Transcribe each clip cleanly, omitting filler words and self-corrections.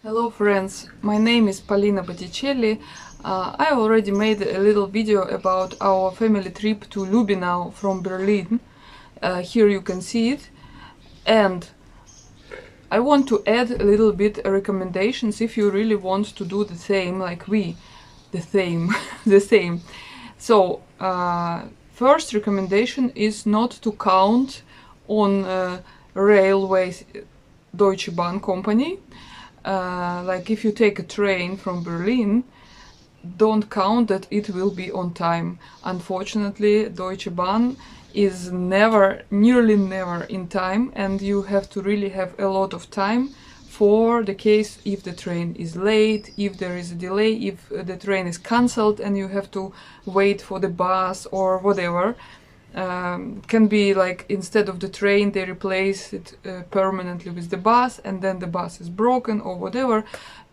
Hello friends, my name is Polina Botticelli. I already made a little video about our family trip to Lübbenau from Berlin. Here you can see it. And I want to add a little bit recommendations if you really want to do the same like we. The same. the same. So, first recommendation is not to count on railways Deutsche Bahn company. Like if you take a train from Berlin, don't count that it will be on time. Unfortunately, Deutsche Bahn is nearly never in time, and you have to really have a lot of time for the case if the train is late, if there is a delay, if the train is cancelled and you have to wait for the bus or whatever. Can be like instead of the train they replace it permanently with the bus, and then the bus is broken or whatever.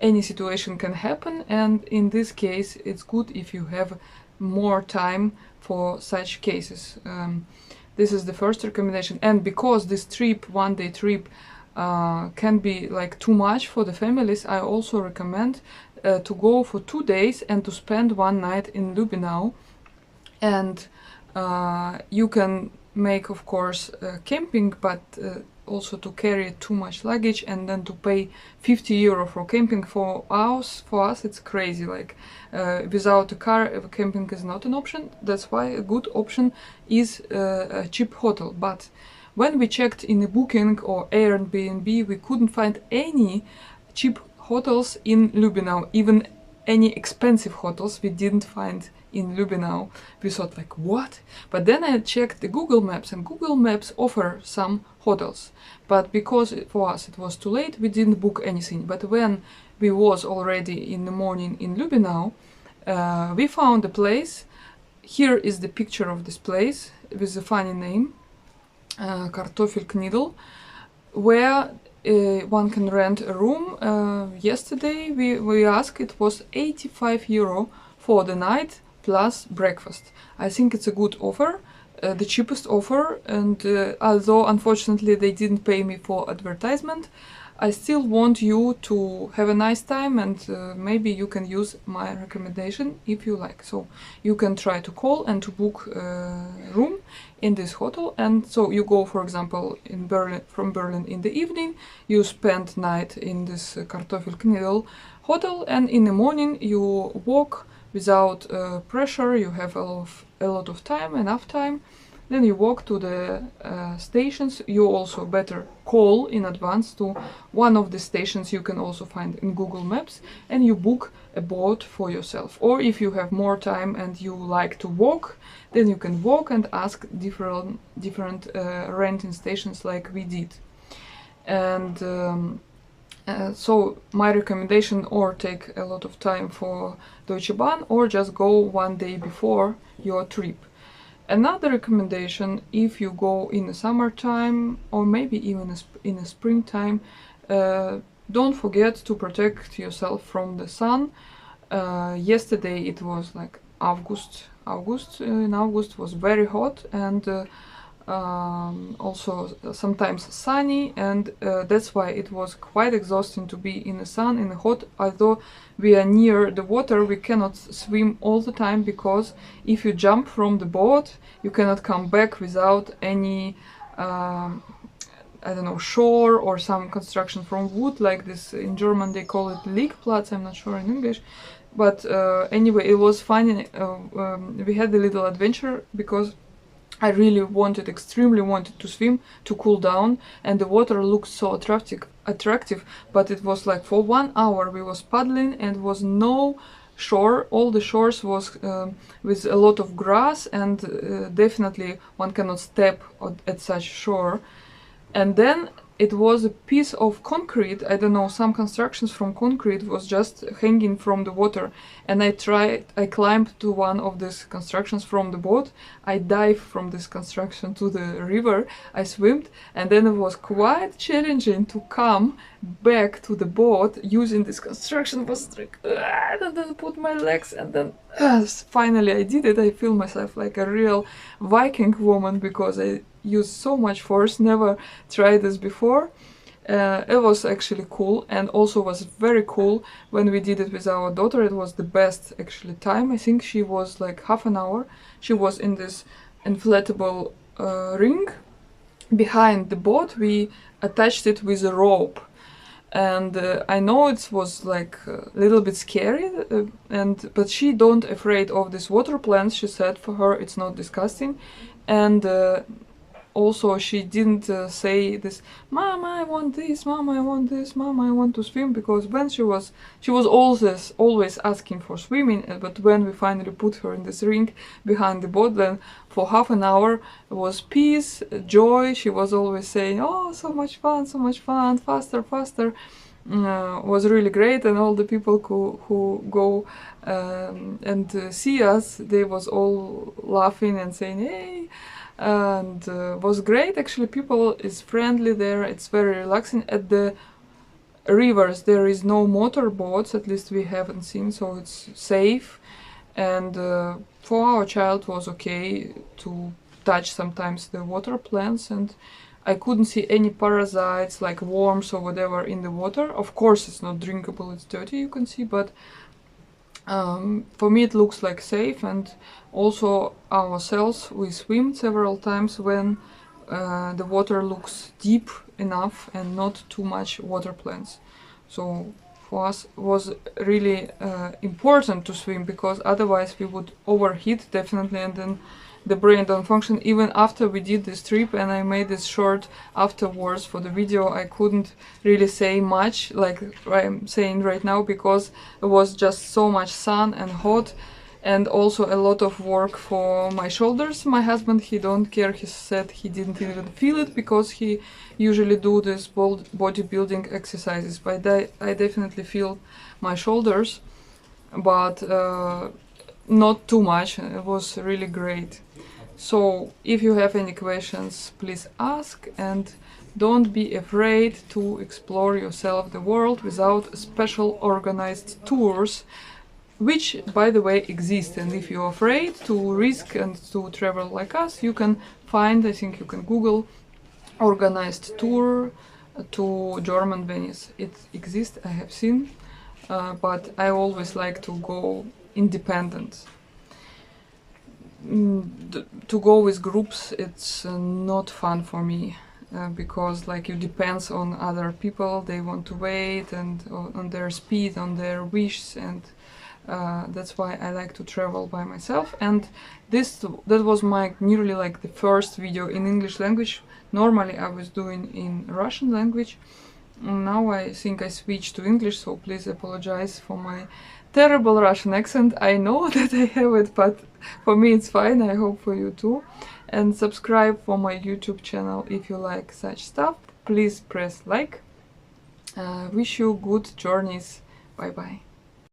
Any situation can happen, and in this case it's good if you have more time for such cases. This is the first recommendation. And because this trip, one-day trip, can be like too much for the families, I also recommend to go for 2 days and to spend one night in Lübbenau. And you can make, of course, camping, but also to carry too much luggage and then to pay 50 euro for camping. For us it's crazy. Like without a car, camping is not an option. That's why a good option is a cheap hotel. But when we checked in a Booking or Airbnb, we couldn't find any cheap hotels in Lübbenau. Even any expensive hotels we didn't find in Lübbenau. We thought like, what? But then I checked the Google Maps, and Google Maps offer some hotels. But because for us it was too late, we didn't book anything. But when we was already in the morning in Lübbenau, we found a place. Here is the picture of this place with a funny name, Kartoffelknidl, where one can rent a room. Yesterday we asked, it was 85 euro for the night plus breakfast. I think it's a good offer, the cheapest offer, and although unfortunately they didn't pay me for advertisement, I still want you to have a nice time, and maybe you can use my recommendation if you like. So you can try to call and to book a room in this hotel. And so you go, for example, in Berlin, from Berlin in the evening, you spend night in this Kartoffelknidl hotel, and in the morning you walk without pressure. You have a lot of time, enough time. Then you walk to the stations. You also better call in advance to one of the stations you can also find in Google Maps, and you book a boat for yourself. Or if you have more time and you like to walk, then you can walk and ask different renting stations like we did. And so my recommendation, or take a lot of time for Deutsche Bahn, or just go one day before your trip. Another recommendation, if you go in the summertime or maybe even in the springtime, don't forget to protect yourself from the sun. Yesterday it was like August. In August was very hot, and also sometimes sunny, and that's why it was quite exhausting to be in the sun, in the hot. Although we are near the water, we cannot swim all the time, because if you jump from the boat, you cannot come back without any I don't know, shore or some construction from wood, like this. In German they call it Liegplatz, I'm not sure in English. But anyway, it was fun. We had a little adventure, because I really extremely wanted to swim, to cool down, and the water looked so attractive, but it was like for 1 hour we was paddling and was no shore. All the shores was with a lot of grass, and definitely one cannot step at such shore. And then it was a piece of concrete, I don't know, some constructions from concrete was just hanging from the water. And I climbed to one of these constructions from the boat, I dived from this construction to the river, I swam, and then it was quite challenging to come back to the boat using this construction. Was like, and then put my legs, and then finally I did it. I feel myself like a real Viking woman, because I used so much force, never tried this before. It was actually cool, and also was very cool when we did it with our daughter. It was the best actually time. I think she was like half an hour. She was in this inflatable ring. Behind the boat we attached it with a rope, and I know it was like a little bit scary, but she don't afraid of this water plants. She said for her it's not disgusting, and also she didn't say this, "Mama, I want this, Mama, I want this, Mama, I want to swim," because when she was always asking for swimming, but when we finally put her in this ring behind the boat, then for half an hour it was peace, joy. She was always saying, "Oh, so much fun, faster, faster." Was really great, and all the people who go and see us, they was all laughing and saying, "Hey," and was great. Actually, people is friendly there. It's very relaxing. At the rivers there is no motorboats, at least we haven't seen, so it's safe. And for our child was okay to touch sometimes the water plants, and I couldn't see any parasites like worms or whatever in the water. Of course it's not drinkable, it's dirty, you can see, but for me it looks like safe. And also ourselves, we swim several times when the water looks deep enough and not too much water plants. So for us was really important to swim, because otherwise we would overheat definitely, and then the brain don't function. Even after we did this trip and I made this short afterwards for the video, I couldn't really say much like I'm saying right now, because it was just so much sun and hot, and also a lot of work for my shoulders. My husband, he don't care. He said he didn't even feel it, because he usually do this bodybuilding exercises, but I definitely feel my shoulders, but not too much. It was really great. So if you have any questions, please ask, and don't be afraid to explore yourself the world without special organized tours, which by the way exist. And if you're afraid to risk and to travel like us, you can find, I think you can Google organized tour to German Venice. It exists, I have seen, but I always like to go independent. To go with groups, it's not fun for me, because like you depends on other people. They want to wait, and on their speed, on their wishes, and that's why I like to travel by myself. And that was my nearly like the first video in English language. Normally I was doing in Russian language. Now I think I switched to English, so please apologize for my terrible Russian accent. I know that I have it, but for me it's fine. I hope for you too. And subscribe for my YouTube channel if you like such stuff. Please press like. Wish you good journeys. Bye bye.